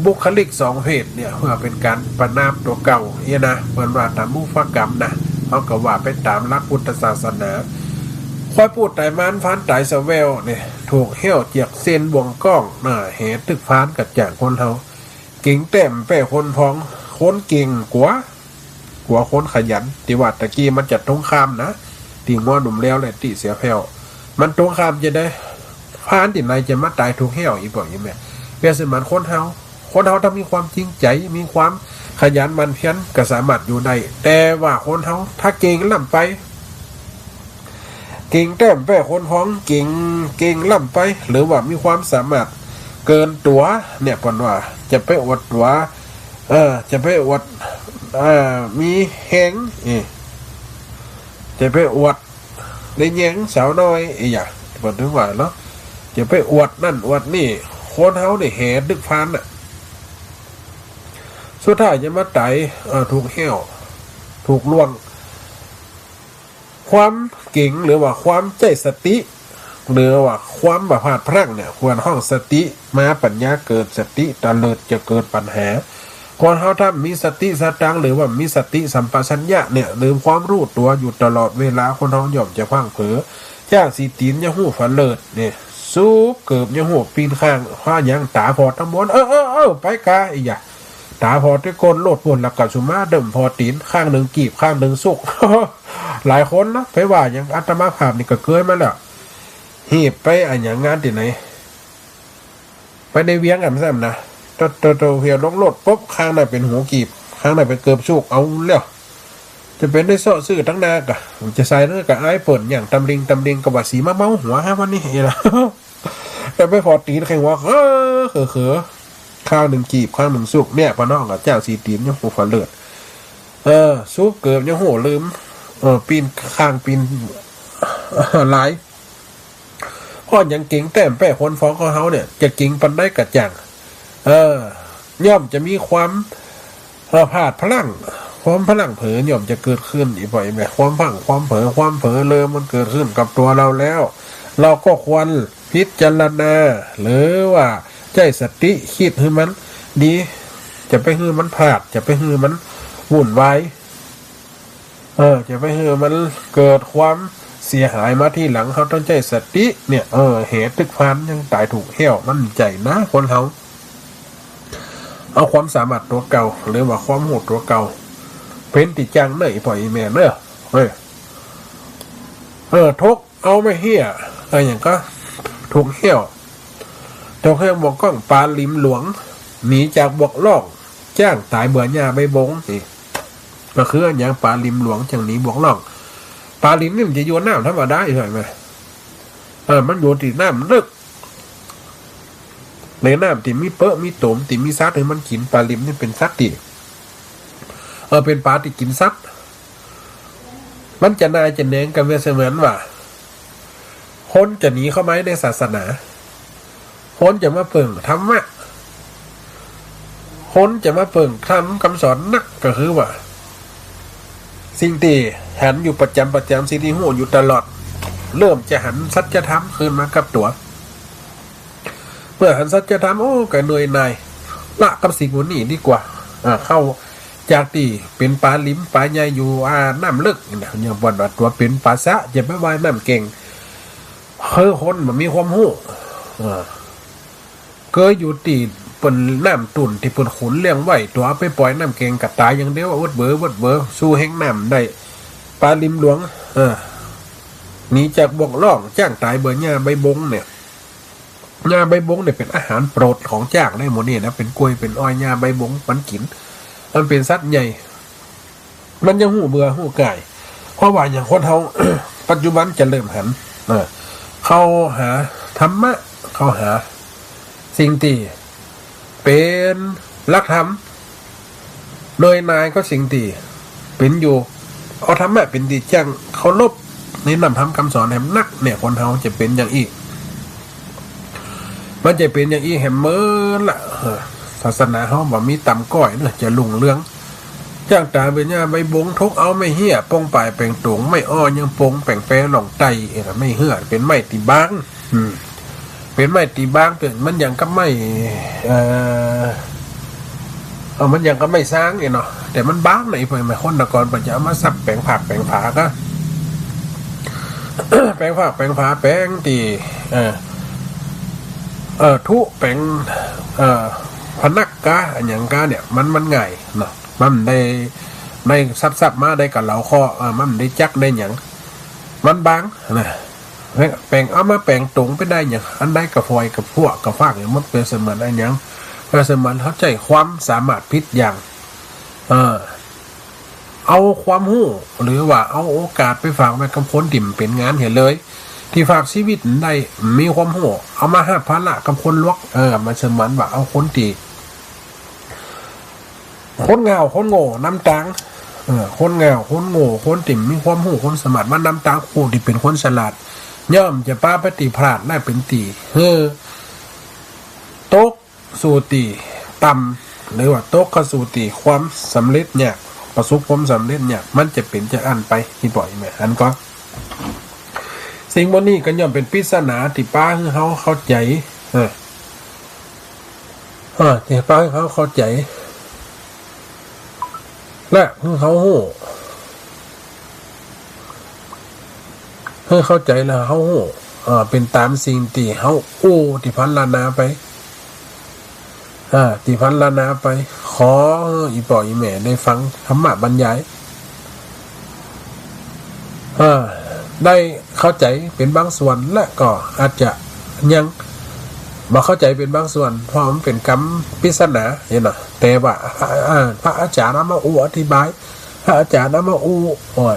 บุคลิก2 เพศเนี่ยเพื่อเป็นการประนามตัวเก่าเนี่ยนะเปิดว่าตามบุพกรรมนะเขาก็ว่าไปตามหลักพุทธศาสนาควายปูดไตมันฟันไตเสวลเนี่ยถูกเหี้ยวเจียกเส้นบ่วงก้องเหตุตึกฟานกัดจากคนเฮาเก่งเต็มแป้คนพ้องคนเก่งกว่าคนขยันติวัดตะกี้มันจัดตรงข้ามนะตีงัวหนุ่มแล้วเลยตีเสียแผ่วมันตรงข้ามจะได้ฟานติไหนจะมาตายถูกเหี้ยวอีกบ่อย่างแม่เปรียบเสมือนคนเฮาถ้ามีความจริงใจมีความขยันมันเพียรก็สามารถอยู่ได้แต่ว่าคนเฮาถ้าเก่งล่ำไปเก่งแต้มแป้คนพ้องเก่งล่ำไปหรือว่ามีความสามารถเกินตัวเนี่ยก่อนว่าจะไปอวดตัวจะไปอวดมีแหงจะไปอวดในแยงสาวน้อยอย่างก่อนถึงว่าเนาะจะไปอวดนั่นอวดนี่คนเฮาเนี่ยแห่ดึกฟันสุดท้ายจะมาไต่ถูกเหี้ยวถูกล่วงความเก่งหรือว่าความใจสติหรือว่าความแบบพลาดพลั้งเนี่ยควรห้องสติมาปัญญาเกิดสติตะเลิดจะเกิดปัญหาคนเขาถ้ามีสติสตังหรือว่ามีสติสัมปชัญญะเนี่ยลืมความรู้ตัวอยู่ตลอดเวลาคนเขาย่อมจะพังเผลอย่างสีตีนยะหูฝันเลิศเนี่ยซูบเกิบยะหูปีนข้างข้ายังตาพอตำบลไปกาอีกอย่างตาพอที่คนโลดปนหลับกับสุมาเดิมพอตีนข้างหนึ่งกีบข้างหนึ่งสุก หลายคนนะไปว่าอย่างอาตมาภาพนี่ก็เกิดมาแล้วหีบไปอย่างงานที่ไหนไปในเวียงกันซ้ำนะโตเหี่ยวลงโลดปุ๊บข้างไหนเป็นหัวกีบข้างไหนเป็นเกือบสุกเอาแล้วจะเป็นได้โซ่ซื่อทั้งนากะจะใส่เนื้อกับไอ้เปิดอย่างตำลิงกับว่าสีมะเมาหัวฮะวันนี้เองนะแต่ไปพอตีนแข่งว่าเขอข้างหนึ่งกีบข้างหนึ่งสุกเนี่ยพอน้องกับเจ้าสีตีนยังหูฝันเลือดซุปเกิบยังหูลืมปีนข้างปีนหลายพ่อยังเก่งแต้มแป้คนฟ้องของเขาเนี่ยจะเก่งปันได้กระจ่าง ย่อมจะมีความผาดพลังความพลังเผลอย่อมจะเกิดขึ้นอีกบ่อยแม่ความพังความเผลอเริ่มมันเกิดขึ้นกับตัวเราแล้วเราก็ควรพิจารณาหรือว่าใจสติคิดให้มันดีจะไปให้มันพลาดจะไปให้มันวุ่นวายจะไปให้มันเกิดความเสียหายมาที่หลังเขาต้องใจสติเนี่ยเหตุตึกพันยังตายถูกเหี้ยวมันใจนะคนเขาเอาความสามารถตัวเก่าหรือว่าความโหดตัวเก่าเป็นติจังเนยปล่อยแม่เนอะทุกเอาไม่เหี้ยอย่างก็ถูกเหี้ยวเจ้าแค่บอกก้องปลาลิมหลวงหนีจากบวกล่องจ้างตายเบื่อหญ้าใบบงนี่ก็คืออย่างปลาลิมหลวงจังหนีบวกล่องปลาลิมนี่มันจะโยนน้ำธรรมดาใช่ไหมมันโยนติดน้ำลึกในน้ำติมีเปอะมีตมติมีซัดให้มันกินปลาลิมนี่เป็นซัดติเป็นปลาที่กินซัดมันจะนายจะเน้งกันเสมือนว่าคนจะหนีเข้ามาในศาสนาคนจะมาเปิ่งธรรมะคนจะมาเปิ่งทำคำสอนนักก็คือว่าสิ่งที่หันอยู่ประจำสิ่งที่หูอยู่ตลอดเริ่มจะหันสัจธรรมคืนมากับตัวเมื่อหันสัจธรรมก็เหนื่อยหน่ายละกับสิ่งนี้ดีกว่าเข้าจากที่เป็นปลาลิ้มปลาใหญ่อยู่น้ำลึกเนี่ยอย่างบนว่าตัวเป็นปลาซะจะไม่ว่ายน้ำเก่งคนมันมีความหูเคยอยู่ตีเป็นน้ำตุ่นที่เป็นขุนเลี้ยงไว้ตัวไปปล่อยน้ำเก่งกับตายอย่างเดียววัดเบอสู้แห้งน้ำได้ปลาลิมหลวงหนีจากบ่วงล่องจ้างตายเบื่อหญ้าใบบงเนี่ยหญ้าใบบงเนี่ยเป็นอาหารโปรดของจ้างได้หมดนี่นะเป็นกล้วยเป็นอ้อยหญ้าใบบงมันกินมันเป็นสัตว์ใหญ่มันยังหูเบื่อหูไก่เพราะว่าอย่างคนเขา ปัจจุบันจะเริ่มหันเข้าหาธรรมะเข้าหาสิ่งที่เป็นลักธรรมโดยนายก็สิ่งที่เป็นอยู่เอาธรรมะเป็นที่จังเขาลบในนำทำคำสอนแหมนักเนี่ยคนเขาจะเป็นอย่างอีกมันจะเป็นอย่างอีแหมเมื่อละศาสนาเขาบอกมีต่ำก้อยเนี่ยจะลุ่งเรื่องจ้างตาเป็นหญ้าใบบงทุกเอาไม่เหี้ยปงป่ายแปลงตวงไม่อ้อยังปงแปลงแปรหนองไตไม่เหื่อเป็นไม้ตีบ้างเป็นไม้ตีบ้างเป็นมันอย่างก็ไม่มันอย่างก็ไม่สร้างเนาะแต่มันบ้างไหนเพื่อนมาคนตะกอนปัจจัยมาซับแปลงผักแปลงผาก็ แปลงผักแปลงผาแปลงตีทุแปลงพนักกะอย่างกะเนี่ยมันง่ายเนาะมันได้ซับมาได้กับเหล่าข้อมันได้จักได้อย่างมันบางนะแปลงเอามาแปลงตรงไปได้อย่างอันได้กับฟอยกับพวกกับฟากอย่างมันเป็นเสมือนอะไรอย่างเป็นเสมือนเข้าใจความสามารถพิษอย่างเอาความหู้หรือว่าเอาโอกาสไปฝากไว้กับคนดิ่มเป็นงานเห็นเลยที่ฝากชีวิตได้มีความหู้เอามาห้าพันละกับคนลวกมันเสมือนว่าเอาคนตีคนเงาคนโง่น้ำตังคนเงาคนโง่คนติ่มมีความหูคนสมัติมันน้ำตังผู้ที่เป็นคนฉลาดย่อมจะป้าปฏิพลาดได้เป็นตีโต๊ะสูติต่ำหรือว่าโต๊ะกสูติความสำเร็จเนี่ยประสบความสำเร็จเนี่ยมันจะเป็นจะอันไปที่บ่อยไหมอันก็สิ่งวันนี้ก็ย่อมเป็นปริศนาที่ป้าเขาเข้าใจที่ป้าเขาเข้าใจและเขาหูเข้าใจแล้วเขาหูเป็นตามสิ่งที่เขาที่พันลานาไปที่พันลานาไปขออีป่ออีแม่ได้ฟังธรรมะบรรยายได้เข้าใจเป็นบางส่วนและก็อาจจะยังมาเข้าใจเป็นบางส่วนเพราะมันเป็นคำปริศนาเห็นไหมแต่ว่าพระอาจารย์มาอธิบายพระอาจารย์มา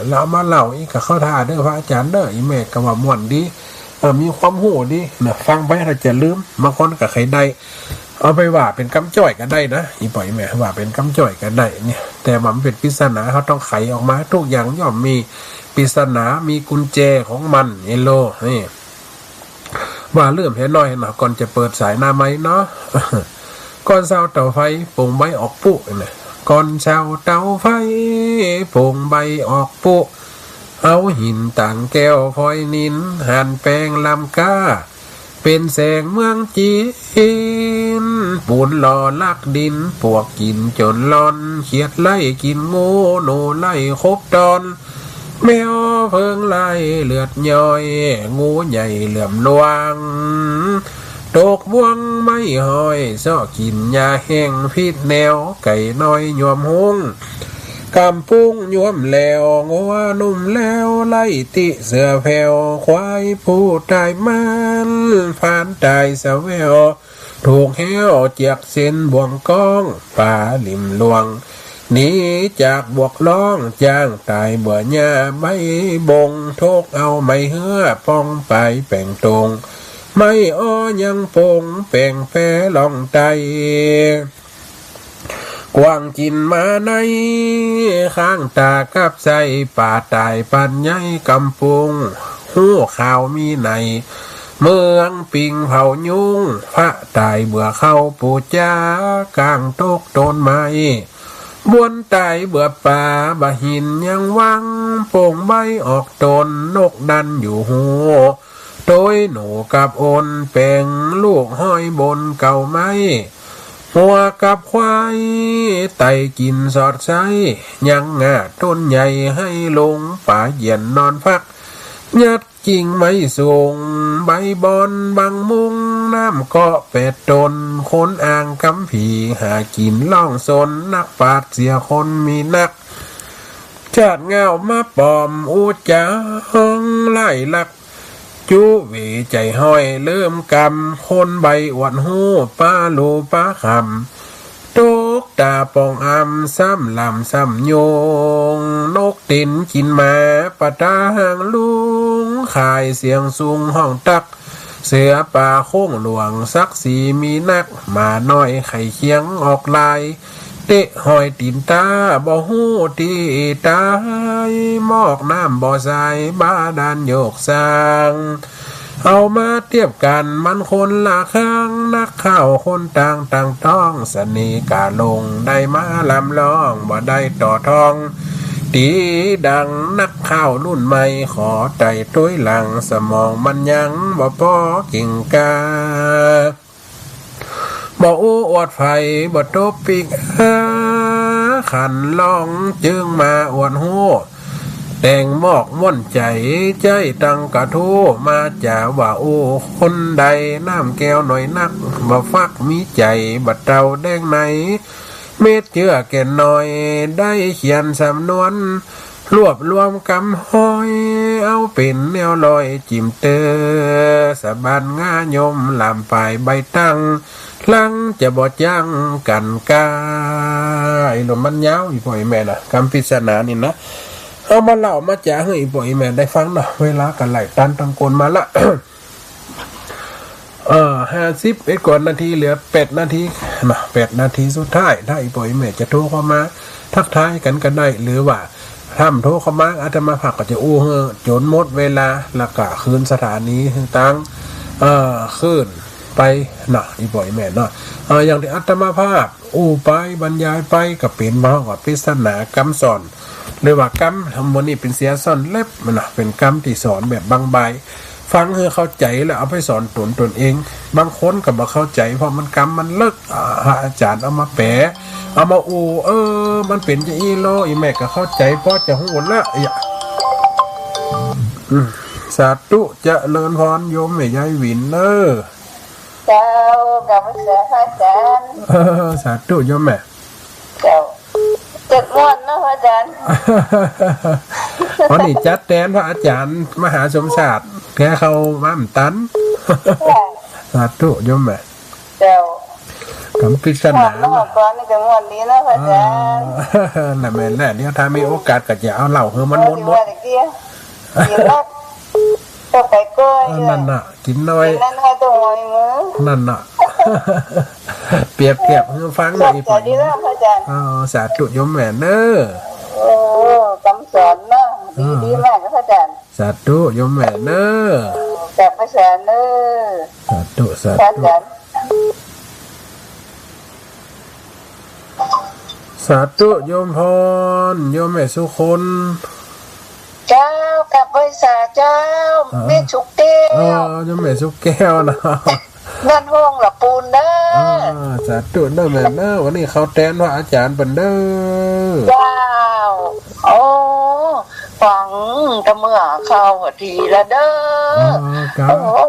แล้วมาเล่าอีกกับเข้าท่าเด้อพระอาจารย์เด้ออีแม่ก็ว่าม่วนดีมีความหูดีเนี่ยฟังไปเราจะลืมบางคนกับใครได้เอาไปว่าเป็นคำจ่อยกันได้นะอีปล่อยแม่ว่าเป็นคำจ่อยกันได้เนี่ยแต่มันเป็นปริศนาเขาต้องไขออกมาทุกอย่างย่อมมีปริศนามีกุญแจของมันเอโลนี่ว่าเริ่มเห็นน้อยหน่อยก่อนจะเปิดสายหน้าไม้เนาะ ก้อนเสาเต่าไฟโป่งใบออกปุเนี่ยก้อนเสาเต่าไฟโป่งใบออกปุเอาหินต่างแก้วพลอยนินหันแปลงลำก้าเป็นแสงเมืองจีนปูนหล่อลักดินปวกกินจนร้อนเขียดไล่กินงูหนูไล่คบตอนแมวเพิงไล่เลือดย้อยงูใหญ่เหลื่อมลวงตกบ่วงไม่ห้อยซ้อกินยาแห้งพิษแนวไก่น้อยยวมหงกำปุ้งยวมแล้วงัวนุ่มแล้วไล่ติเสือแผ่วควายผู้ตายมันฟานตายเสววถูกแห้วเจียกเส้นบ่วงก้องป่าลิมลวงหนีจากบวกล้องจ้างตายเบื่อหญ้าไม่บงโทกเอาไม่เหือป้องไปแป่งตรงไม่อ้อยังปงแป่งแปรลองไตกวางกินมาในข้างตากับใส่ป่าตายปันใหญ่กำปุงหูข่าวมีในเมืองปิงเผายุงพระตายเบื่อเข้าปูจากลางตกโดนไม้บวนตายเบื่อป่าบะหินยังวังโป่งใบออกตนนกดันอยู่หูโดยหนูกับโอนแปลงลูกห้อยบนเก่าไม้หัวกับควายไต่กินสอดไส้ยังงาต้นใหญ่ให้ลงป่าเย็นนอนพักยัดกิ่งไม้สูงใบบอนบังมุงน้ำเกาะเป็ดตนคนอ่างกำผีหากินล่องสนนักปราชญ์เสียคนมีนักชาติเงามาปอมอุจจาห้องไล่ลักจูเวใจห้อยเริ่มกำคนใบอวดหูป้าลูป้าคำตกตาปองอำซ้ำลำซ้ำโยงนกตินกินมาปะตาหางลุงขายเสียงสูงห้องตักเสือป่าโค้งหลวงสักสีมีนักมาน้อยไข่เคียงออกลายเตะหอยตีนตาบ่หูตีตายมอกน้ำบ่อใสบ้าดานโยกสร้างเอามาเทียบกันมันคนละข้างนักข่าวคนต่างต้องสนีกาลงได้มาลำร้องบ่ได้ต่อทองตีดังนักข่าวรุ่นใหม่ขอไต่ต้วยหลังสมองมันยังบ่พอกิ่งกาบ่อู้อวดไฟบ่ตบปีกขันลองจึงมาอวดหูแต่งหมอกม่วนใจใจตังกะทูมาจ่าว่าโอ้คนใดน้ำแก้วหน่อยนักบ่ฟักมีใจบัดเตาแดงไหนเม็ดเจือแก่นหน่อยได้เขียนสำนวนรวบรวมกำห้อยเอาเป็นแนวลอยจิมเตอสะบันง่ายมลำปลายใบตั้งลังจะบอดย่างกันกาไอ้หลมมันยาวอีพ่อยแม่นะคำปริศนานี่นะเอามาเล่ามาจ่าให้อีพ่อยแม่ได้ฟังนะเวลากันไหลตันตังกลมาละ 51 กว่านาทีเหลือ8 นาทีนะ8 นาทีสุดท้ายถ้าอีพ่อยแม่จะโทรเข้ามาทักทายกันก็ได้หรือว่าถ้าโทรเข้ามาอาจจะมาผักก็จะอู้เฮอจนหมดเวลาแล้วก็คืนสถานีตั้งคืนไปนะอีบ่อยแม่เนาะอย่างที่อาตมาภาพอู้ไปบรรยายไปกับเป็นมากับปริศนากรรมสอนหรือว่ากรรมทำวันนี้เป็นเสียซ่อนเล็บมันนะเป็นกรรมที่สอนแบบบางใบฟังเฮอเข้าใจแล้วเอาไปสอนตนเองบางคนก็บ่เข้าใจเพราะมันกรรมมันเลิกอาจารย์เอามาแปะเอามาอูมันเป็นจะอีโลอีแม่ก็เข้าใจพอจะหูละสาธุจะเลินพรโยมแม่ยายวินเนอร์เจ้ากับพระอาจารย์สาธุโยมแม่เจ้าจัดม่วนนะพระอาจารย์วันนี้จัดแทนพระอาจารย์มหาสมศาสตร์แกเขาม้ามตันสาธุโยมแม่เจ้าคำปริศนาตอนนี้ก็ม่วนดีนะพระอาจารย์น่ะแม่แหละเดี๋ยวถ้ามีโอกาสก็จะเอาเหล่าเฮอมันมดกินนักก็ไปก้อยนั่นน่ะกินน้อยนั่นให้ตัวหอยมือนั่นน่ะเปรียบเทียบให้ฟังหน่อยสาธุนะพระอาจารย์สาธุโยมแม่เนอคำสอนนะดีแม่พระอาจารย์สาธุโยมแม่เนอจากพระอาจารย์เนอสาธุสาธุ สาธุโยมพรโยมแม่สุคน เจ้ากับไว้สาเจ้าแม่ชุกเตี้ยว โยมแม่สุแก้วนะ เงินห้องละปูนเด้อ สาธุเด้อแม่เด้อวันนี้เขาแทนว่าอาจารย์เป็นเด้อ เจ้าโอ้ฟังกระเมื่อเข้าทีละเด้อ ครับ โอ้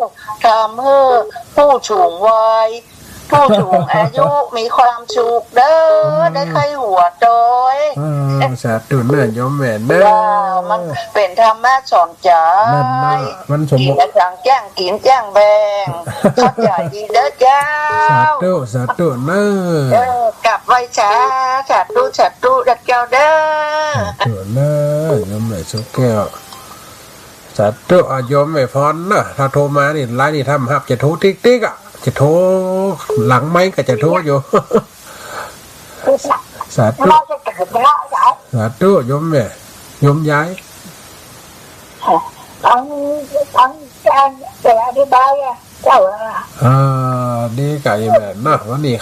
ทำให้ผู้สูงวัยผู้สูงอายุมีความสุขเด้อได้ไข้หัวโตย สาธุเด้อโยมแม่เด้อ ว้าวมันเป็นธรรมะสอนใจ นั่นนะมันสม กิน บูรณ์ แล้วจังแจ้งกินแจ้งแบงเข้าใจดีเด้อเจ้า สาธุเด้อ กลับไว้ช้าสาธุดักเจ้าเด้อ สาธุเด้อโยมแม่สุแก้วสาธุโยมแม่พรนะถ้าโทรมานี่ไลน์นี่ทำฮับจะโทรติ๊กอ่ะจะโทรหลังไม้ก็จะโทรอยู่ สาธุ เราจะเกิดเนาะใช่ สาธุโยมแม่โยมย้าย ทั้งการแต่อธิบายเจ้า ดีไก่แม่นะวันนี้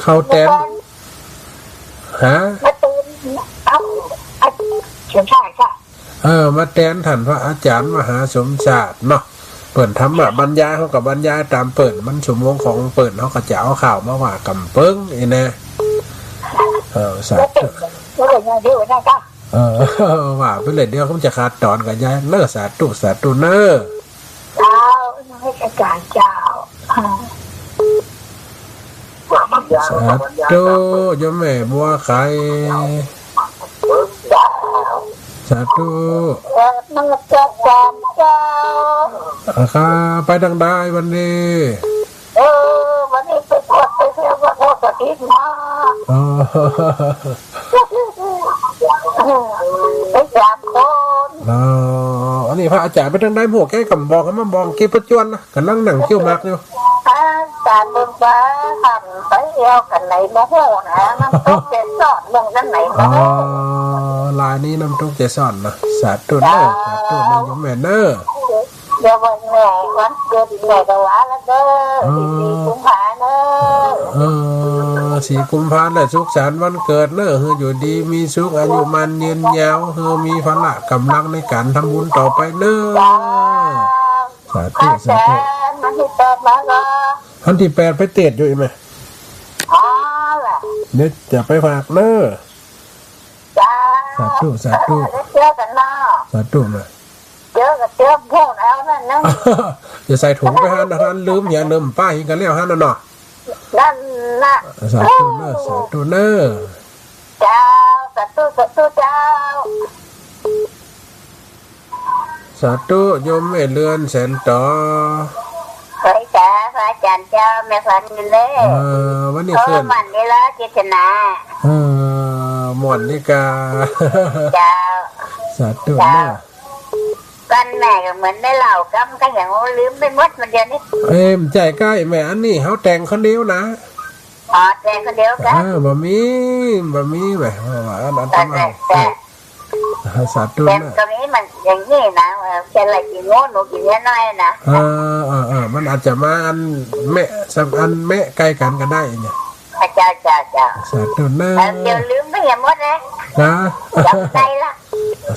เข้าแตนฮะ มาตื่นเอาเฉียงชายค่ะ มาแตนท่านพระอาจารย์มหาสมศาสตร์เนาะเปิดธรรมะบรรยายเขากับบรรยายตามเปิดมันชั่วโมงของเปิดเขาก็จะเอาข่าวมาว่ากำเปิ้งอีนะสาธุ ก็เลยเดี๋ยวนะก็ ว่าไปเลยเดี๋ยวเขาจะขาดตอนกับยายเนอสาธุเนอ เจ้าให้อาจารย์เจ้า สาธุโยมแม่บัวไข่ เจ้า สาธุ นักจัดการเจ้า ข้าไปดังได้วันนี้ วันนี้ไปกดไปเที่ยววัดโพธิ์สถิตมาไป3 คน อันนี้พระอาจารย์ไปดังได้หัวแก้กับบอกให้มันบอกกี่ประจวนนะกันนั่งหนังเกี่ยวมากอยู่ การเมืองฟ้าหันไปเที่ยวกันไหนโมโหนะน้ำตกเจ็ดสอดเมืองกันไหนโมโห ลายนี้น้ำทุกใจซ่อนนะสาธุเนอสาธุเนอโยมแม่เนอ เดี๋ยววันแม่วันเดือนแม่ก็ว่าแล้วเด้อ4 กุมภาเนอะ 4 กุมภาพันธ์และสุขสันต์วันเกิดเนอเฮออยู่ดีมีสุขอายุมันยืนยาวเฮอมีพละกำลังในการทำบุญต่อไปเนอสาธุสาธุ มันที่8มาก็ วันที่8ไปเตะอยู่ไหม อ๋อล่ะ เดี๋ยวจะไปฝากเนอ จ้า สาธุสาธุ เจอกันเนาะ สาธุนะ เจอพวกเอานั่นนะ จะใส่ถุงไปฮะนะท่านลืมอย่าลืมป้ายกันแล้วฮะนั่นเนาะ นั่นน่ะ สาธุเนอสาธุเนอ เจ้าสาธุเจ้า สาธุโยมแม่เรือนแสนต่อ เคยจ้าพระอาจารย์เจ้าแม่ฝันนี่เลย วันนี้ เอ ขึ้ อน มันนี่ละกิจนา หมวนนี่กา เจ้า สาธุเนอ กันแม่ก็เหมือนได้เหล่ากำกันอย่างว่าลืมไปหมดมันเดียวนี้ ใจใกล้แม่อันนี้เขาแต่งคนเดียวนะ อ๋อแต่คนเดียวกัน บะมีแม่ว่าอันนั้น แต่ ทำเอาสาธุ แต่ นะ ตรงนี้มันอย่างนี้นะเป็นอะไรกินโง่หนูกินเยอะน้อยนะ มันอาจจะมาอันแม่สักอันแม่ใกล้กันก็ได้เนี่ย เจ้าสาธุเนอ เดี๋ยวลืมไปอย่างหมดเลย นะ จำใจละ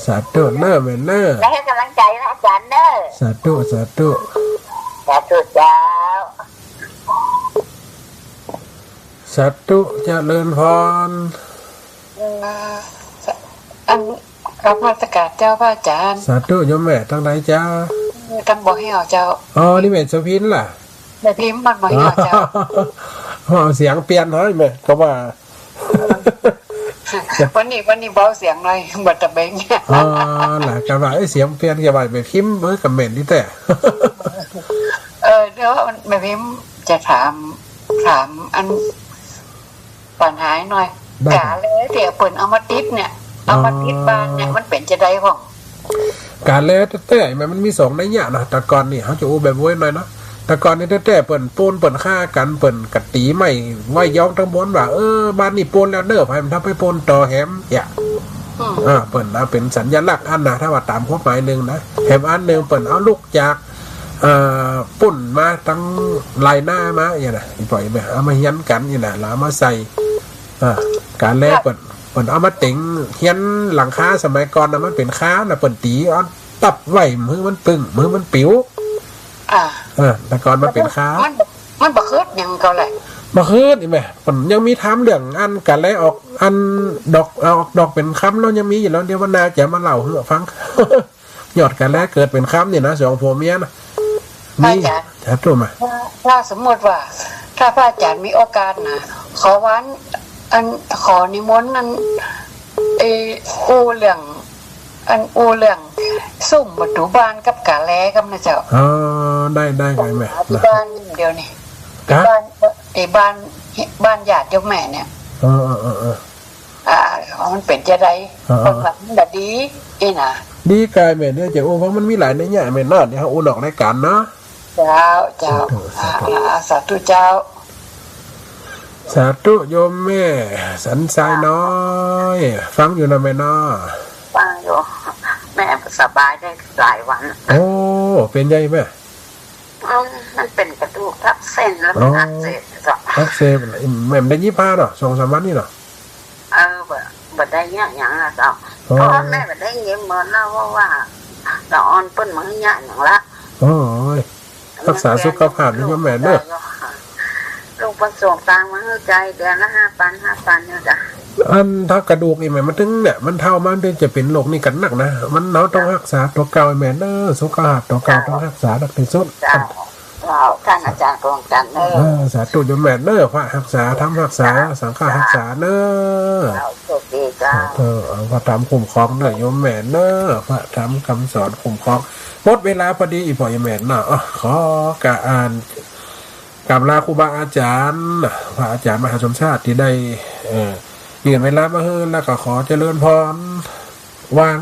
สาธุเนอแม่เนอ และให้กำลังใจนะอาจารย์เนอะ สาธุสาธุเจ้า สาธุเจริญพร อันรับมาตรการเจ้าพระอาจารย์ สาธุโยมแม่ทั้งหลายจ้า กันบอกให้เอาเจ้า นี่แม่สุพินล่ะ ในพิมพ์มันบอกให้เอาเจ้า เสียงเปลี่ยนเฮ้ยแม่ก็ว่า วันนี้เบาเสียงหน่อยบัดตะเบง หล่ะก็ว่าเสียงเปลี่ยนก็ว่าไปพิมพ์กับเม่นนี่แต่ เดี๋ยวแม่พิมพ์จะถามอันปัญหาหน่อยกาเลยเดี๋ยวเปิดเอามาติดเนี่ยเอามาติดบ้านเนี่ยมันเป็นจะได้ของ การแล้วแต่มันมี2ในอย่างนะแต่ก่อนนี่เขาจะอู้แบบโว้ยหน่อยนะแต่ก่อนนี่แต่เปิ่นปูนเปิ่นฆ่ากันเปิ่นกะตีใหม่ไว้ย้องทั้งบนว่าบ้านนี่ปูนแล้วเด้อให้มันทำไปปูนต่อแหมอย่าเปิ่นเอาเป็นสัญลักษณ์อันนะถ้าว่าตามข้อหมายนึงนะแหมอันนึงเปิ่นเอาลูกจากปุ่นมาทั้งลายหน้ามาอย่างน่ะปล่อยไปเอามายันกันอย่างน่ะแล้วมาใส่ การแรกเปิดเอามาติงเฮียนหลังคาสมัยก่อนนะมันเป็นค้านะเปิดตีเอาตับไหวมือมันปึ้งมือมันปิ๋วแต่ก่อนมันเป็นค้ามันบักคืดยังก็แหละมาคืนอีแม่ผมยังมีทำเรื่องอันกันแล้วออกอันดอกออกดอกเป็นคำแล้วยังมีอยู่แล้วเดี๋ยววันนาจะมาเล่าให้ฟังยอดกันแล้วเกิดเป็นคำเนี่ยนะสองผัวเมียนะนี่จะตัวมาถ้าสมมติว่าถ้าพระอาจารย์มีโอกาสนะขอวันอันขอนิมนต์อันอูเรื่องอันอูเรื่องซุ่มประตูบ้านกับกาแลกับนะเจ้าได้ไงแม่ที่บ้านเดียวนี่บ้านญาติยกแม่เนี่ยมันเป็นจะได้บางหลังมันดีนะดีกายแม่เนี่ยเจ้าเพราะมันมีหลายในเนี่ยแม่นอดเนี่ยเขาอูดอกในการเนาะเจ้าสาธุเจ้าสาธุโยมแม่สันทรายน้อยฟังอยู่นะแม่น้อฟังอยู่แม่สบายได้หลายวันโอ้เป็นไงแม่มันเป็นกระดูกทับเส้นแล้วมันอักเสบจ้ะอักเสบแม่ได้25เนาะ2-3 วันนี่เนาะบ่ได้เงี้ยอย่างละจ้ะเพราะแม่บ่ได้เงี้ยเหมือนเราว่าเราอ่อนเปิ้นมาเงี้ยอย่างละโอ้ยรักษาสุขภาพด้วยแม่เด้อลูกประสงค์ตังมาให้ใจเดือนละ5,000เนี่ยจ้ะอันถ้ากระดูกอีแม่มันถึงเนี่ยมันเท่ามันจะเป็นโรคนี่กันหนักนะมันเราต้องรักษาตัวเก่าแม่เด้อสุขภาพตัวเก่าต้องรักษาดักที่สุดท่านอาจารย์กองกันเด้อสาธุโยมแม่เด้อพระรักษาทำรักษาสังฆรักษาเด้อโชคดีจ้าพระธรรมคุ้มครองเด้อโยมแม่เด้อพระธรรมคำสอนคุ้มครองหมดเวลาพอดีอีพ่อโยมแม่เนาะขอกะอ่านกับลาครูบาอาจารย์พระอาจารย์มหาสมชาติที่ได้เปลี่ยนเวลามาเฮือนแล้วก็ขอเจริญพรวาง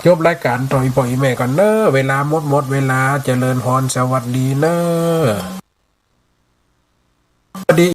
จบรายการต่ออีพ่ออีแม่ก่อนเนอะเวลาหมดเวลาเจริญพรสวัสดีเนอะ